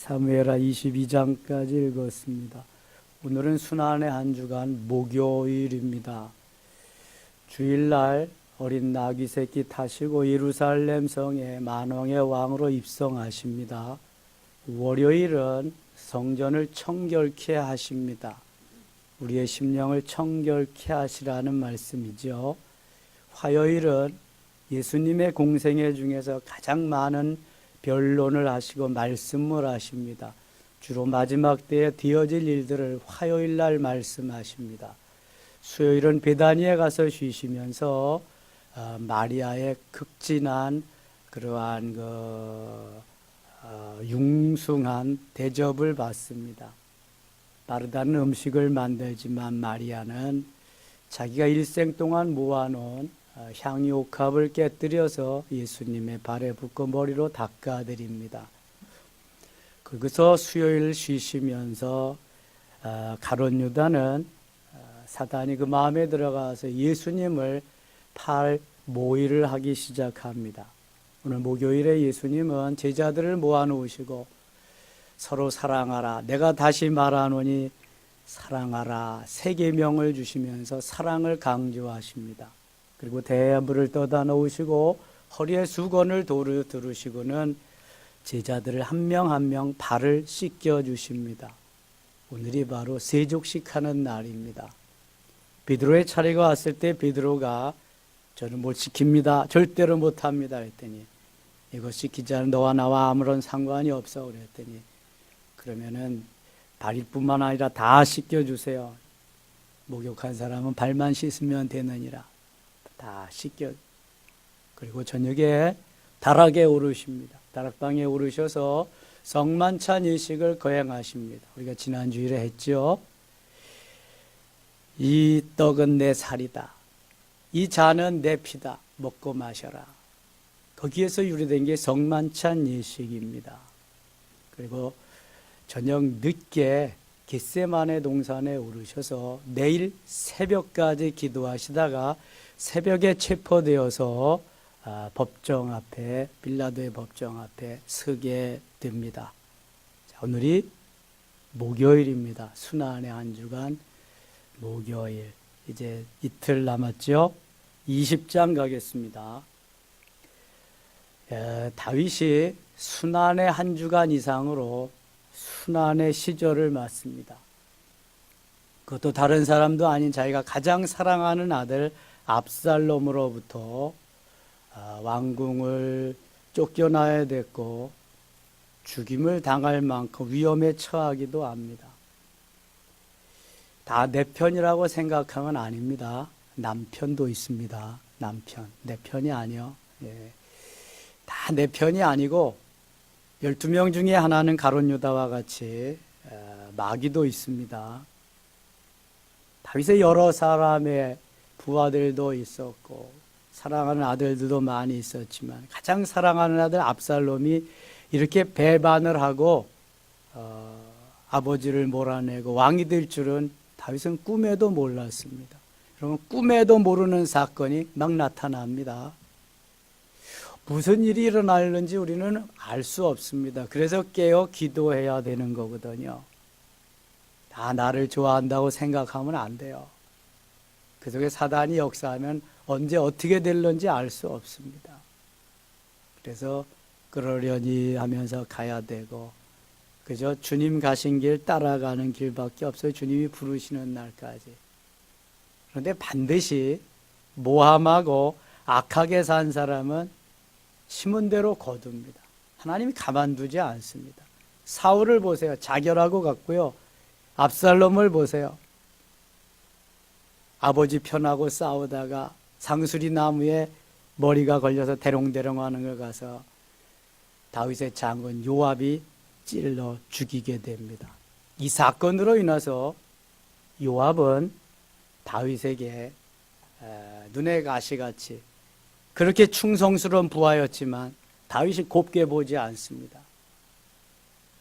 사무엘하 22장까지 읽었습니다. 오늘은 순환의 한 주간 목요일입니다. 주일날 어린 나귀 새끼 타시고 예루살렘 성에 만왕의 왕으로 입성하십니다. 월요일은 성전을 청결케 하십니다. 우리의 심령을 청결케 하시라는 말씀이죠. 화요일은 예수님의 공생애 중에서 가장 많은 변론을 하시고 말씀을 하십니다. 주로 마지막 때에 되어질 일들을 화요일 날 말씀하십니다. 수요일은 베다니에 가서 쉬시면서 마리아의 극진한 그러한 융숭한 대접을 받습니다. 빠르다는 음식을 만들지만 마리아는 자기가 일생 동안 모아놓은 향유옥합을 깨뜨려서 예수님의 발에 붓고 머리로 닦아드립니다. 거기서 수요일 쉬시면서 가룟 유다는 사단이 그 마음에 들어가서 예수님을 팔 모의를 하기 시작합니다. 오늘 목요일에 예수님은 제자들을 모아놓으시고 서로 사랑하라, 내가 다시 말하노니 사랑하라, 세 계명을 주시면서 사랑을 강조하십니다. 그리고 대물을 떠다 놓으시고 허리에 수건을 두르시고는 제자들을 한 명 한 명 발을 씻겨 주십니다. 오늘이 바로 세족식하는 날입니다. 베드로의 차례가 왔을 때 베드로가 저는 못 시킵니다, 절대로 못합니다 했더니 이거 시키지 않은 너와 나와 아무런 상관이 없어 그랬더니 그러면은 발일 뿐만 아니라 다 씻겨주세요. 목욕한 사람은 발만 씻으면 되느니라. 다 씻겨. 그리고 저녁에 다락에 오르십니다. 다락방에 오르셔서 성만찬 예식을 거행하십니다. 우리가 지난 주일에 했죠. 이 떡은 내 살이다. 이 잔은 내 피다. 먹고 마셔라. 거기에서 유래된 게 성만찬 예식입니다. 그리고 저녁 늦게 겟세마네 동산에 오르셔서 내일 새벽까지 기도하시다가 새벽에 체포되어서 법정 앞에, 빌라도의 법정 앞에 서게 됩니다. 자, 오늘이 목요일입니다. 순환의 한 주간 목요일. 이제 이틀 남았죠. 20장 가겠습니다. 다윗이 순환의 한 주간 이상으로 순환의 시절을 맞습니다. 그것도 다른 사람도 아닌 자기가 가장 사랑하는 아들 압살롬으로부터 왕궁을 쫓겨나야 됐고 죽임을 당할 만큼 위험에 처하기도 합니다. 다 내 편이라고 생각하면 아닙니다. 남편도 있습니다. 남편, 내 편이 아니요. 예. 다 내 편이 아니고 12명 중에 하나는 가룟 유다와 같이 마귀도 있습니다. 다윗의 여러 사람의 부하들도 있었고 사랑하는 아들들도 많이 있었지만 가장 사랑하는 아들 압살롬이 이렇게 배반을 하고 아버지를 몰아내고 왕이 될 줄은 다윗은 꿈에도 몰랐습니다. 그러면 꿈에도 모르는 사건이 막 나타납니다. 무슨 일이 일어나는지 우리는 알 수 없습니다. 그래서 깨어 기도해야 되는 거거든요. 다 나를 좋아한다고 생각하면 안 돼요. 그 속에 사단이 역사하면 언제 어떻게 될런지 알 수 없습니다. 그래서 그러려니 하면서 가야 되고 그저 주님 가신 길 따라가는 길밖에 없어요. 주님이 부르시는 날까지. 그런데 반드시 모함하고 악하게 산 사람은 심은 대로 거둡니다. 하나님이 가만두지 않습니다. 사울을 보세요. 자결하고 갔고요. 압살롬을 보세요. 아버지 편하고 싸우다가 상수리 나무에 머리가 걸려서 대롱대롱 하는 걸 가서 다윗의 장군 요압이 찔러 죽이게 됩니다. 이 사건으로 인해서 요압은 다윗에게 눈의 가시같이 그렇게 충성스러운 부하였지만 다윗이 곱게 보지 않습니다.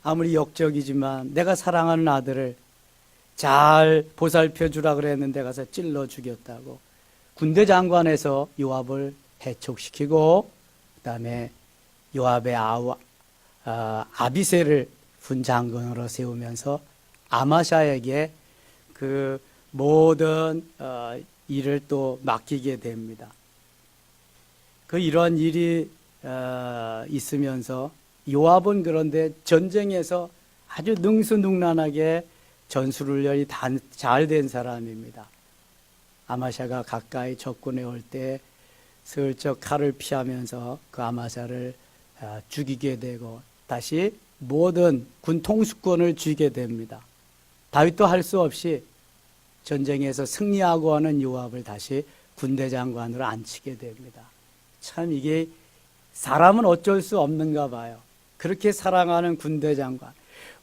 아무리 역적이지만 내가 사랑하는 아들을 잘 보살펴 주라 그랬는데 가서 찔러 죽였다고 군대 장관에서 요압을 해촉시키고 그다음에 요압의 아비새를 군장관으로 세우면서 아마샤에게 그 모든 일을 또 맡기게 됩니다. 그 이런 일이 있으면서 요압은 그런데 전쟁에서 아주 능수능란하게 전술훈련이 잘 된 사람입니다. 아마샤가 가까이 접근해 올 때 슬쩍 칼을 피하면서 그 아마샤를 죽이게 되고 다시 모든 군 통수권을 쥐게 됩니다. 다윗도 할 수 없이 전쟁에서 승리하고 하는 요압을 다시 군대 장관으로 앉히게 됩니다. 참 이게 사람은 어쩔 수 없는가 봐요. 그렇게 사랑하는 군대 장관,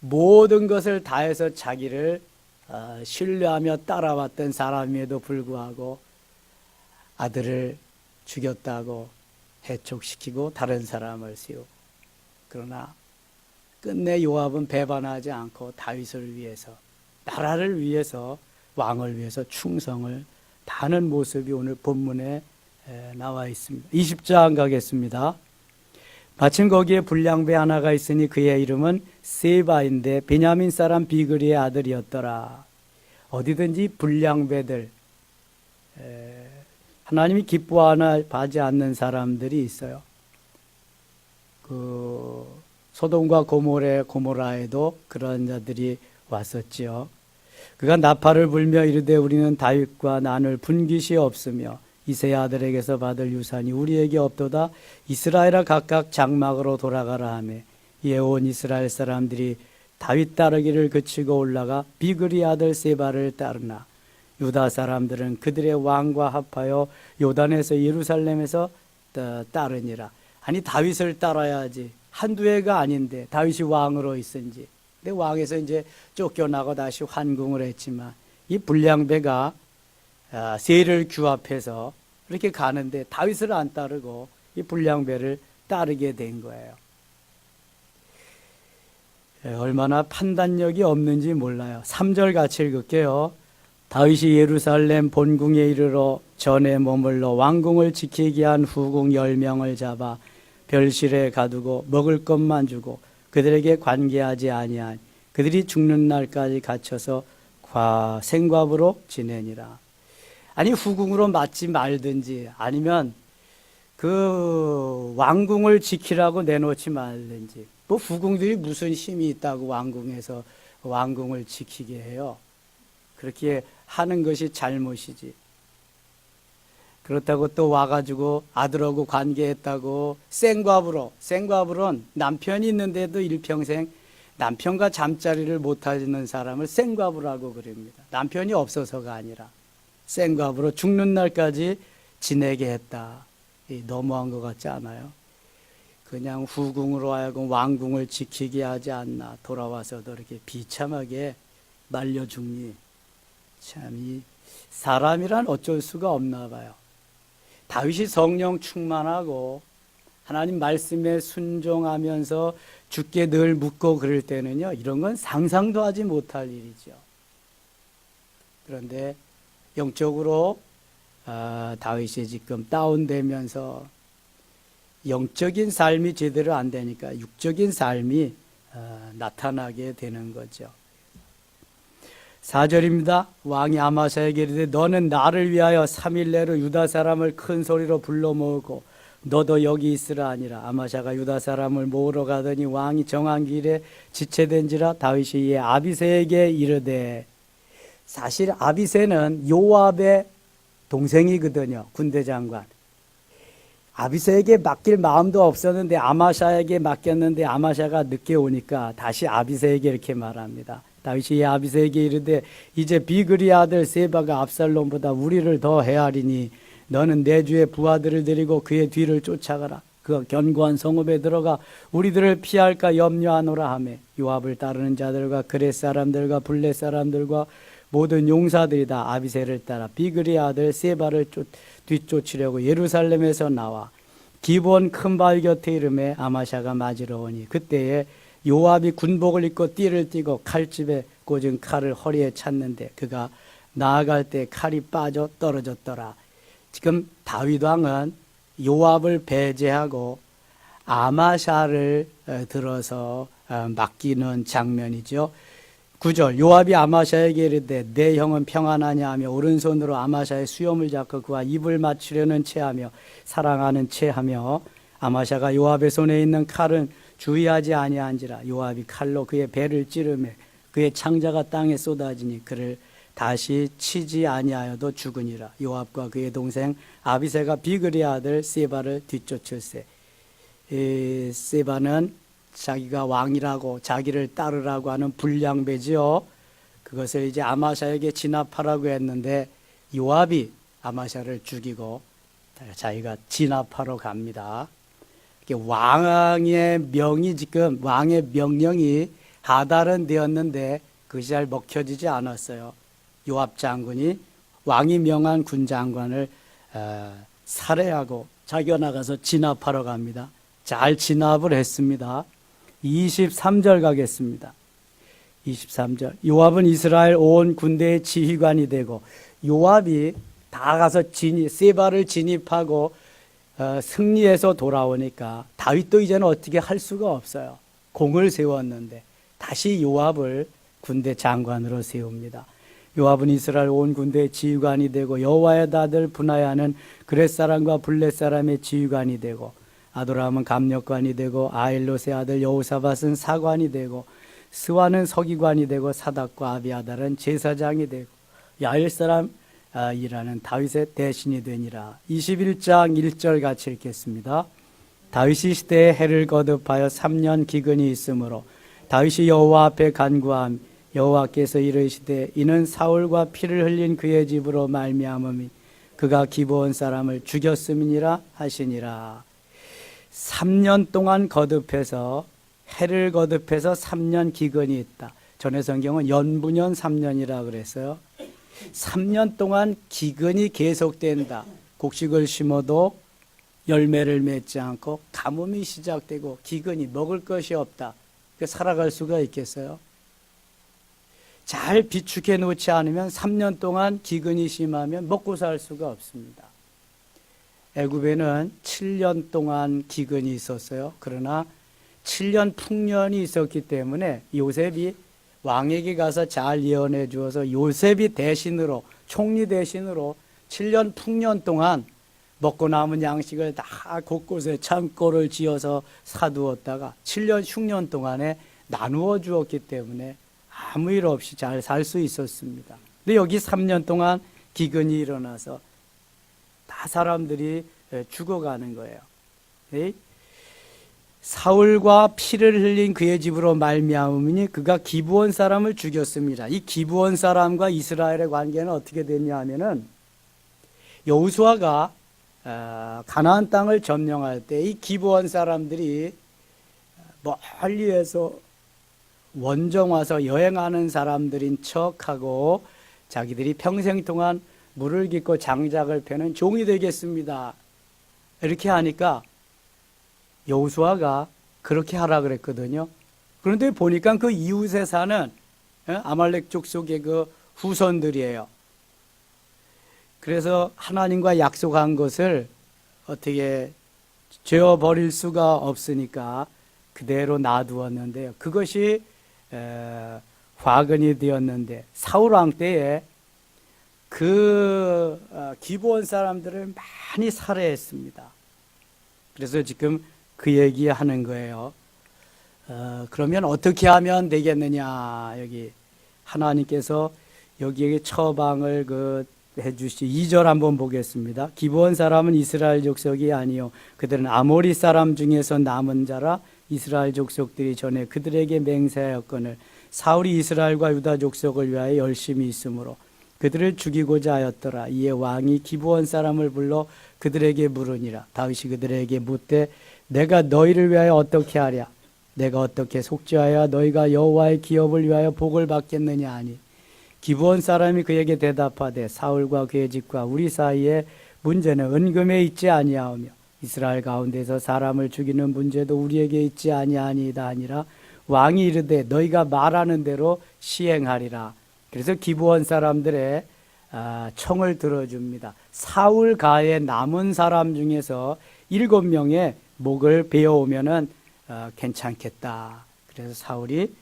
모든 것을 다해서 자기를 신뢰하며 따라왔던 사람임에도 불구하고 아들을 죽였다고 해촉시키고 다른 사람을 세우고, 그러나 끝내 요압은 배반하지 않고 다윗을 위해서, 나라를 위해서, 왕을 위해서 충성을 다하는 모습이 오늘 본문에 나와 있습니다. 20장 가겠습니다. 마침 거기에 불량배 하나가 있으니 그의 이름은 세바인데 베냐민 사람 비그리의 아들이었더라. 어디든지 불량배들, 하나님이 기뻐하지 않는 사람들이 있어요. 그 소돔과 고모라에도 그런 자들이 왔었지요. 그가 나팔을 불며 이르되 우리는 다윗과 나눌 분깃이 없으며 이새의 아들에게서 받을 유산이 우리에게 없도다. 이스라엘아 각각 장막으로 돌아가라 하며 이에 온 이스라엘 사람들이 다윗 따르기를 그치고 올라가 비그리 아들 세바를 따르나 유다 사람들은 그들의 왕과 합하여 요단에서 예루살렘에서 따르니라. 아니 다윗을 따라야지, 한두 해가 아닌데 다윗이 왕으로 있은지. 근데 왕에서 이제 쫓겨나고 다시 환궁을 했지만 이 불량배가 세를 규합해서 이렇게 가는데 다윗을 안 따르고 이 불량배를 따르게 된 거예요. 얼마나 판단력이 없는지 몰라요. 3절 같이 읽을게요. 다윗이 예루살렘 본궁에 이르러 전에 머물러 왕궁을 지키게 한 후궁 10명을 잡아 별실에 가두고 먹을 것만 주고 그들에게 관계하지 아니한 그들이 죽는 날까지 갇혀서 생과부로 지내니라. 아니 후궁으로 맞지 말든지 아니면 그 왕궁을 지키라고 내놓지 말든지, 뭐 후궁들이 무슨 힘이 있다고 왕궁에서 왕궁을 지키게 해요. 그렇게 하는 것이 잘못이지. 그렇다고 또 와가지고 아들하고 관계했다고 생과부로는 남편이 있는데도 일평생 남편과 잠자리를 못하는 사람을 생과부라고 그럽니다. 남편이 없어서가 아니라 생과부로 죽는 날까지 지내게 했다. 너무한 것 같지 않아요? 그냥 후궁으로 하여금 왕궁을 지키게 하지 않나. 돌아와서도 이렇게 비참하게 말려 죽니. 참 이 사람이란 어쩔 수가 없나 봐요. 다윗이 성령 충만하고 하나님 말씀에 순종하면서 주께 늘 묻고 그럴 때는요, 이런 건 상상도 하지 못할 일이죠. 그런데 영적으로 다윗이 지금 다운되면서 영적인 삶이 제대로 안 되니까 육적인 삶이 나타나게 되는 거죠. 4절입니다. 왕이 아마샤에게 이르되 너는 나를 위하여 3일 내로 유다 사람을 큰 소리로 불러 모으고 너도 여기 있으라 하니라. 아마샤가 유다 사람을 모으러 가더니 왕이 정한 길에 지체된지라. 다윗이 이에 아비새에게 이르되, 사실 아비새는 요압의 동생이거든요. 군대 장관. 아비새에게 맡길 마음도 없었는데 아마샤에게 맡겼는데 아마샤가 늦게 오니까 다시 아비새에게 이렇게 말합니다. 다윗이 아비새에게 이르되 이제 비그리 아들 세바가 압살롬보다 우리를 더 헤아리니 너는 내 주의 부하들을 데리고 그의 뒤를 쫓아가라. 그 견고한 성읍에 들어가 우리들을 피할까 염려하노라 하며 요압을 따르는 자들과 그렛 사람들과 블렛 사람들과 모든 용사들이 다 아비새를 따라 비그리 아들 세바를 뒤쫓으려고 예루살렘에서 나와 기브온 큰 바위 곁에 이름에 아마샤가 맞으러 오니 그때에 요압이 군복을 입고 띠를 띠고 칼집에 꽂은 칼을 허리에 찼는데 그가 나아갈 때 칼이 빠져 떨어졌더라. 지금 다윗 왕은 요압을 배제하고 아마샤를 들어서 맡기는 장면이죠. 9절 요압이 아마샤에게 이르되 내 형은 평안하냐 하며 오른손으로 아마샤의 수염을 잡고 그와 입을 맞추려는 체하며 사랑하는 체하며 아마샤가 요압의 손에 있는 칼은 주의하지 아니한지라 요압이 칼로 그의 배를 찌르매 그의 창자가 땅에 쏟아지니 그를 다시 치지 아니하여도 죽으니라. 요압과 그의 동생 아비새가 비그리 아들 세바를 뒤쫓을세. 세바는 자기가 왕이라고 자기를 따르라고 하는 불량배지요. 그것을 이제 아마샤에게 진압하라고 했는데 요압이 아마샤를 죽이고 자기가 진압하러 갑니다. 왕의 명이 지금 왕의 명령이 하달은 되었는데 그것이 잘 먹혀지지 않았어요. 요압 장군이 왕이 명한 군 장관을 살해하고 자기가 나가서 진압하러 갑니다. 잘 진압을 했습니다. 23절 가겠습니다. 23절 요압은 이스라엘 온 군대의 지휘관이 되고 요압이 다 가서 세바를 진입하고 승리해서 돌아오니까 다윗도 이제는 어떻게 할 수가 없어요. 공을 세웠는데 다시 요압을 군대 장관으로 세웁니다. 요압은 이스라엘 온 군대의 지휘관이 되고 여호와의 다들 분하야는 그렛 사람과 블렛 사람의 지휘관이 되고 아도람은 감력관이 되고 아일롯의 아들 여호사밧은 사관이 되고 스와는 서기관이 되고 사닥과 아비아달은 제사장이 되고 야일 사람 이라는 다윗의 대신이 되니라. 21장 1절 같이 읽겠습니다. 다윗이 시대에 해를 거듭하여 3년 기근이 있으므로 다윗이 여호와 앞에 간구함 여호와께서 이르시되 이는 사울과 피를 흘린 그의 집으로 말미암음이 그가 기브온 사람을 죽였음이니라 하시니라. 3년 동안 거듭해서 해를 거듭해서 3년 기근이 있다. 전에 성경은 연분년 3년이라 그랬어요. 3년 동안 기근이 계속된다. 곡식을 심어도 열매를 맺지 않고 가뭄이 시작되고 기근이 먹을 것이 없다. 살아갈 수가 있겠어요? 잘 비축해 놓지 않으면 3년 동안 기근이 심하면 먹고 살 수가 없습니다. 애굽에는 7년 동안 기근이 있었어요. 그러나 7년 풍년이 있었기 때문에 요셉이 왕에게 가서 잘 예언해 주어서 요셉이 대신으로 총리 대신으로 7년 풍년 동안 먹고 남은 양식을 다 곳곳에 창고를 지어서 사두었다가 7년 흉년 동안에 나누어 주었기 때문에 아무 일 없이 잘 살 수 있었습니다. 근데 여기 3년 동안 기근이 일어나서 다 사람들이 죽어가는 거예요. 사울과 피를 흘린 그의 집으로 말미암으니 그가 기브온 사람을 죽였습니다. 이 기브온 사람과 이스라엘의 관계는 어떻게 됐냐 하면은 여호수아가 가나안 땅을 점령할 때 이 기브온 사람들이 멀리에서 원정 와서 여행하는 사람들인 척하고 자기들이 평생 동안 물을 깃고 장작을 패는 종이 되겠습니다. 이렇게 하니까 여호수아가 그렇게 하라 그랬거든요. 그런데 보니까 그 이웃에 사는 아말렉 족속의 그 후손들이에요. 그래서 하나님과 약속한 것을 어떻게 죄어버릴 수가 없으니까 그대로 놔두었는데요. 그것이 화근이 되었는데 사울 왕 때에 그 기브온 사람들을 많이 살해했습니다. 그래서 지금 그 얘기하는 거예요. 그러면 어떻게 하면 되겠느냐? 여기 하나님께서 여기에 처방을 해주시 2절 한번 보겠습니다. 기브온 사람은 이스라엘 족속이 아니요 그들은 아모리 사람 중에서 남은 자라. 이스라엘 족속들이 전에 그들에게 맹세하였거늘 사울이 이스라엘과 유다 족속을 위하여 열심히 있으므로 그들을 죽이고자 하였더라. 이에 왕이 기브온 사람을 불러 그들에게 물으니라. 다윗이 그들에게 묻되 내가 너희를 위하여 어떻게 하랴? 내가 어떻게 속죄하여 너희가 여호와의 기업을 위하여 복을 받겠느냐 하니 기브온 사람이 그에게 대답하되 사울과 그의 집과 우리 사이에 문제는 은금에 있지 아니하오며 이스라엘 가운데서 사람을 죽이는 문제도 우리에게 있지 아니하니이다 아니라 왕이 이르되 너희가 말하는 대로 시행하리라. 그래서 기브온 사람들의 청을 들어줍니다. 사울 가에 남은 사람 중에서 7명의 목을 베어오면은 괜찮겠다. 그래서 사울이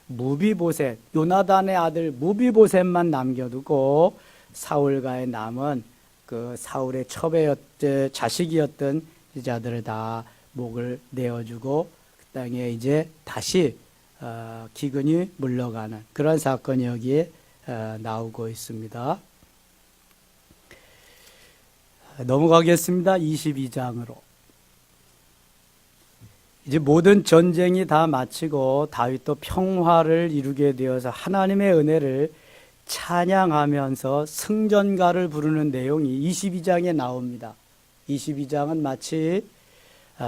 무비보셋, 요나단의 아들 무비보셋만 남겨두고 사울과의 남은 그 사울의 자식이었던 자들을 다 목을 내어주고 그 땅에 이제 다시 기근이 물러가는 그런 사건이 여기에 나오고 있습니다. 넘어가겠습니다. 22장으로. 이제 모든 전쟁이 다 마치고 다윗도 평화를 이루게 되어서 하나님의 은혜를 찬양하면서 승전가를 부르는 내용이 22장에 나옵니다. 22장은 마치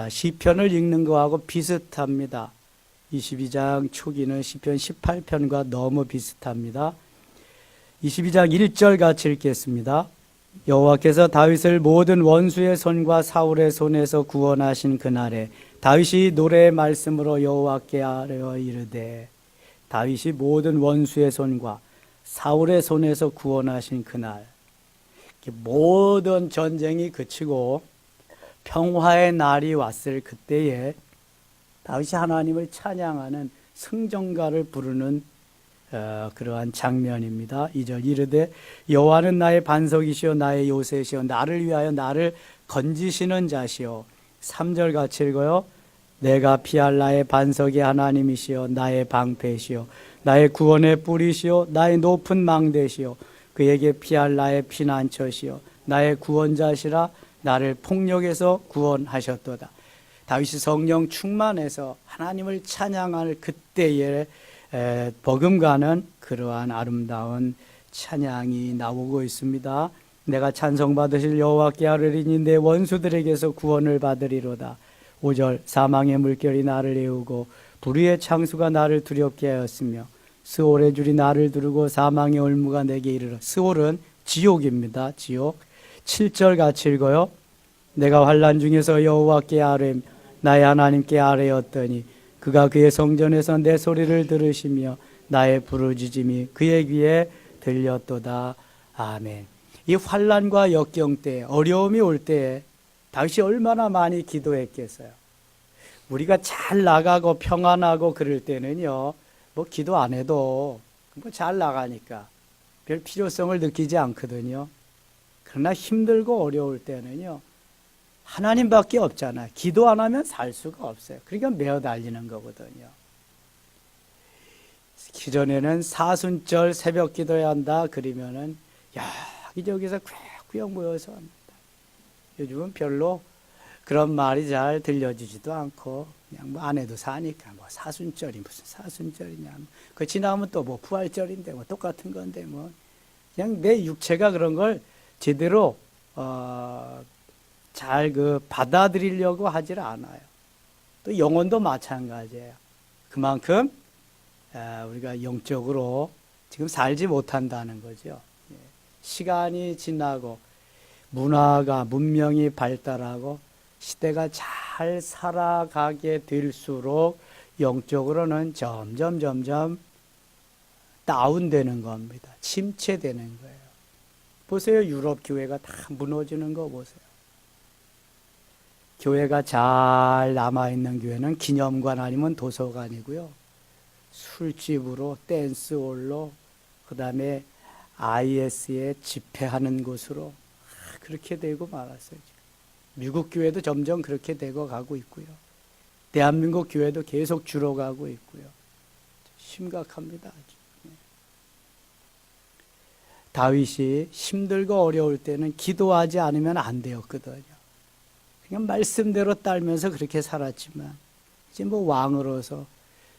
시편을 읽는 거하고 비슷합니다. 22장 초기는 시편 18편과 너무 비슷합니다. 22장 1절 같이 읽겠습니다. 여호와께서 다윗을 모든 원수의 손과 사울의 손에서 구원하신 그날에 다윗이 노래의 말씀으로 여호와께 아뢰어 이르되, 다윗이 모든 원수의 손과 사울의 손에서 구원하신 그날, 모든 전쟁이 그치고 평화의 날이 왔을 그때에 다윗이 하나님을 찬양하는 승전가를 부르는 그러한 장면입니다. 2절 이르되 여호와는 나의 반석이시오 나의 요새시오 나를 위하여 나를 건지시는 자시오. 3절 같이 읽어요. 내가 피할 나의 반석의 하나님이시오 나의 방패시오 나의 구원의 뿌리시오 나의 높은 망대시오 그에게 피할 나의 피난처시오 나의 구원자시라 나를 폭력에서 구원하셨도다. 다윗이 성령 충만해서 하나님을 찬양할 그때에 버금가는 그러한 아름다운 찬양이 나오고 있습니다. 내가 찬송받으실 여호와께 아뢰리니 내 원수들에게서 구원을 받으리로다. 5절 사망의 물결이 나를 애우고 불의의 창수가 나를 두렵게 하였으며 스올의 줄이 나를 두르고 사망의 올무가 내게 이르러. 스올은 지옥입니다. 지옥. 7절 같이 읽어요. 내가 환난 중에서 여호와께 아뢰 나의 하나님께 아뢰었더니 그가 그의 성전에서 내 소리를 들으시며 나의 부르짖음이 그의 귀에 들렸도다. 아멘. 이 환난과 역경 때, 어려움이 올 때 다윗이 얼마나 많이 기도했겠어요. 우리가 잘 나가고 평안하고 그럴 때는요, 뭐 기도 안 해도 뭐 잘 나가니까 별 필요성을 느끼지 않거든요. 그러나 힘들고 어려울 때는요, 하나님밖에 없잖아요. 기도 안 하면 살 수가 없어요. 그러니까 매어 달리는 거거든요. 기존에는 사순절 새벽 기도해야 한다 그러면은 여기저기서 꽥꽥 모여서 합니다. 요즘은 별로 그런 말이 잘 들려지지도 않고 그냥 뭐 안 해도 사니까 뭐 사순절이 무슨 사순절이냐, 그 지나면 또 뭐 부활절인데 뭐 똑같은 건데 뭐 그냥 내 육체가 그런 걸 제대로 잘 받아들이려고 하질 않아요. 또 영혼도 마찬가지예요. 그만큼 우리가 영적으로 지금 살지 못한다는 거죠. 시간이 지나고 문명이 발달하고 시대가 잘 살아가게 될수록 영적으로는 점점 다운되는 겁니다. 침체되는 거예요. 보세요. 유럽 교회가 다 무너지는 거 보세요. 교회가 잘 남아있는 교회는 기념관 아니면 도서관이고요. 술집으로, 댄스홀로, 그 다음에 IS에 집회하는 곳으로 그렇게 되고 말았어요. 지금. 미국 교회도 점점 그렇게 되고 가고 있고요. 대한민국 교회도 계속 줄어가고 있고요. 심각합니다. 아주. 다윗이 힘들고 어려울 때는 기도하지 않으면 안 되었거든요. 그냥 말씀대로 따르면서 그렇게 살았지만 이제 뭐 왕으로서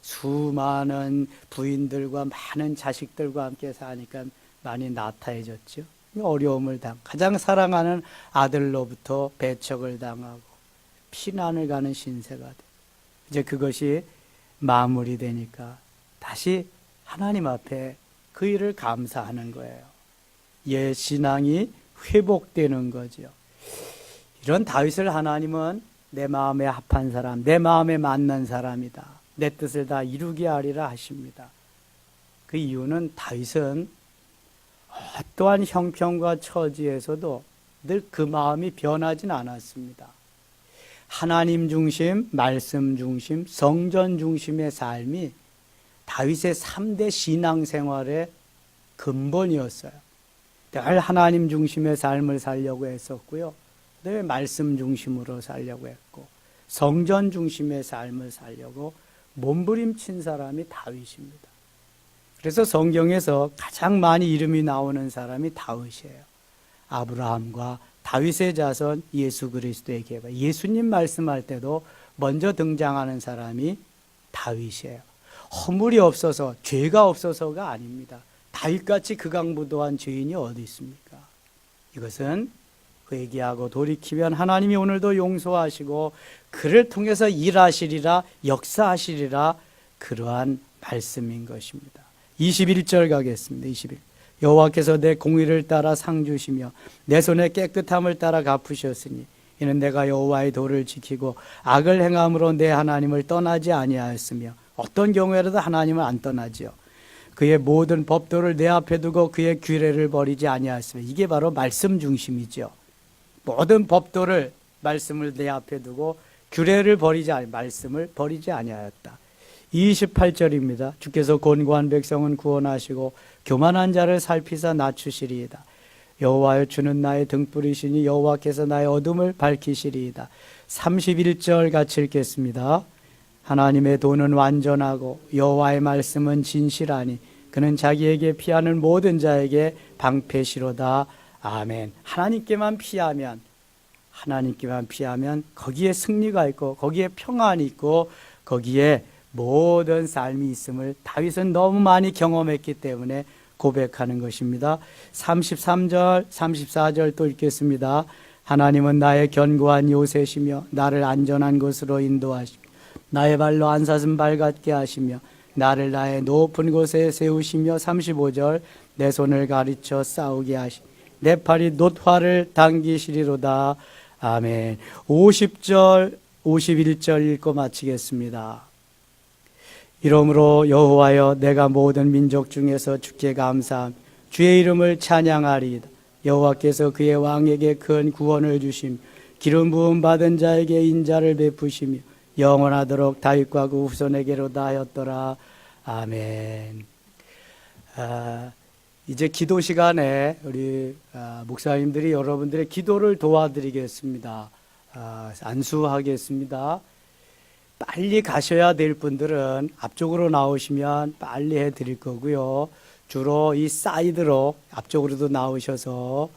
수많은 부인들과 많은 자식들과 함께 사니까 많이 나태해졌죠. 어려움을 가장 사랑하는 아들로부터 배척을 당하고 피난을 가는 신세가 돼. 이제 그것이 마무리되니까 다시 하나님 앞에 그 일을 감사하는 거예요. 옛 신앙이 회복되는 거죠. 이런 다윗을 하나님은 내 마음에 합한 사람, 내 마음에 맞는 사람이다. 내 뜻을 다 이루게 하리라 하십니다. 그 이유는 다윗은 어떠한 형편과 처지에서도 늘 그 마음이 변하진 않았습니다. 하나님 중심, 말씀 중심, 성전 중심의 삶이 다윗의 3대 신앙생활의 근본이었어요. 늘 하나님 중심의 삶을 살려고 했었고요. 그다음에 말씀 중심으로 살려고 했고, 성전 중심의 삶을 살려고 몸부림친 사람이 다윗입니다. 그래서 성경에서 가장 많이 이름이 나오는 사람이 다윗이에요. 아브라함과 다윗의 자손 예수 그리스도의 계보. 예수님 말씀할 때도 먼저 등장하는 사람이 다윗이에요. 허물이 없어서, 죄가 없어서가 아닙니다. 다윗같이 극악무도한 죄인이 어디 있습니까? 이것은 회개하고 돌이키면 하나님이 오늘도 용서하시고 그를 통해서 일하시리라, 역사하시리라, 그러한 말씀인 것입니다. 21절 가겠습니다. 21. 여호와께서 내 공의를 따라 상 주시며 내 손의 깨끗함을 따라 갚으셨으니 이는 내가 여호와의 도를 지키고 악을 행함으로 내 하나님을 떠나지 아니하였으며, 어떤 경우에라도 하나님을 안 떠나지요. 그의 모든 법도를 내 앞에 두고 그의 규례를 버리지 아니하였으며. 이게 바로 말씀 중심이죠. 모든 법도를, 말씀을 내 앞에 두고 규례를 버리지 아니, 말씀을 버리지 아니하였다. 28절입니다. 주께서 곤고한 백성은 구원하시고 교만한 자를 살피사 낮추시리이다. 여호와여 주는 나의 등불이시니 여호와께서 나의 어둠을 밝히시리이다. 31절 같이 읽겠습니다. 하나님의 도는 완전하고 여호와의 말씀은 진실하니 그는 자기에게 피하는 모든 자에게 방패시로다. 아멘. 하나님께만 피하면 거기에 승리가 있고 거기에 평안이 있고 거기에 모든 삶이 있음을 다윗은 너무 많이 경험했기 때문에 고백하는 것입니다. 33절, 34절 또 읽겠습니다. 하나님은 나의 견고한 요새시며 나를 안전한 곳으로 인도하시며 나의 발로 안사슴 발 같게 하시며 나를 나의 높은 곳에 세우시며 35절 내 손을 가르쳐 싸우게 하시며 내 팔이 놋화를 당기시리로다. 아멘. 50절, 51절 읽고 마치겠습니다. 이러므로 여호와여 내가 모든 민족 중에서 주께 감사하며 주의 이름을 찬양하리이다. 여호와께서 그의 왕에게 큰 구원을 주시며 기름 부음 받은 자에게 인자를 베푸시며 영원하도록 다윗과 그 후손에게로다 하였더라. 아멘. 이제 기도 시간에 우리 목사님들이 여러분들의 기도를 도와드리겠습니다. 안수하겠습니다. 빨리 가셔야 될 분들은 앞쪽으로 나오시면 빨리 해드릴 거고요. 주로 이 사이드로 앞쪽으로도 나오셔서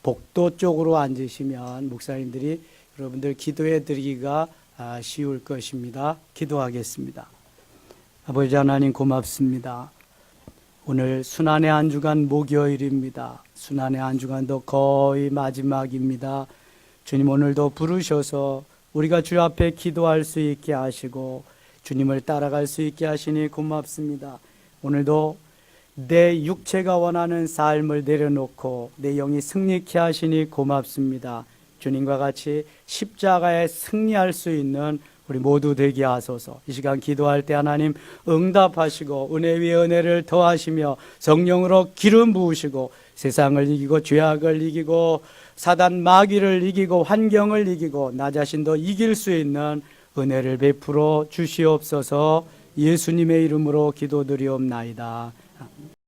복도 쪽으로 앉으시면 목사님들이 여러분들 기도해 드리기가 쉬울 것입니다. 기도하겠습니다. 아버지 하나님 고맙습니다. 오늘 순환의 한 주간 목요일입니다. 순환의 한 주간도 거의 마지막입니다. 주님 오늘도 부르셔서 우리가 주 앞에 기도할 수 있게 하시고 주님을 따라갈 수 있게 하시니 고맙습니다. 오늘도 내 육체가 원하는 삶을 내려놓고 내 영이 승리케 하시니 고맙습니다. 주님과 같이 십자가에 승리할 수 있는 우리 모두 되게 하소서. 이 시간 기도할 때 하나님 응답하시고 은혜 위에 은혜를 더하시며 성령으로 기름 부으시고 세상을 이기고 죄악을 이기고 사단 마귀를 이기고 환경을 이기고 나 자신도 이길 수 있는 은혜를 베풀어 주시옵소서. 예수님의 이름으로 기도드리옵나이다.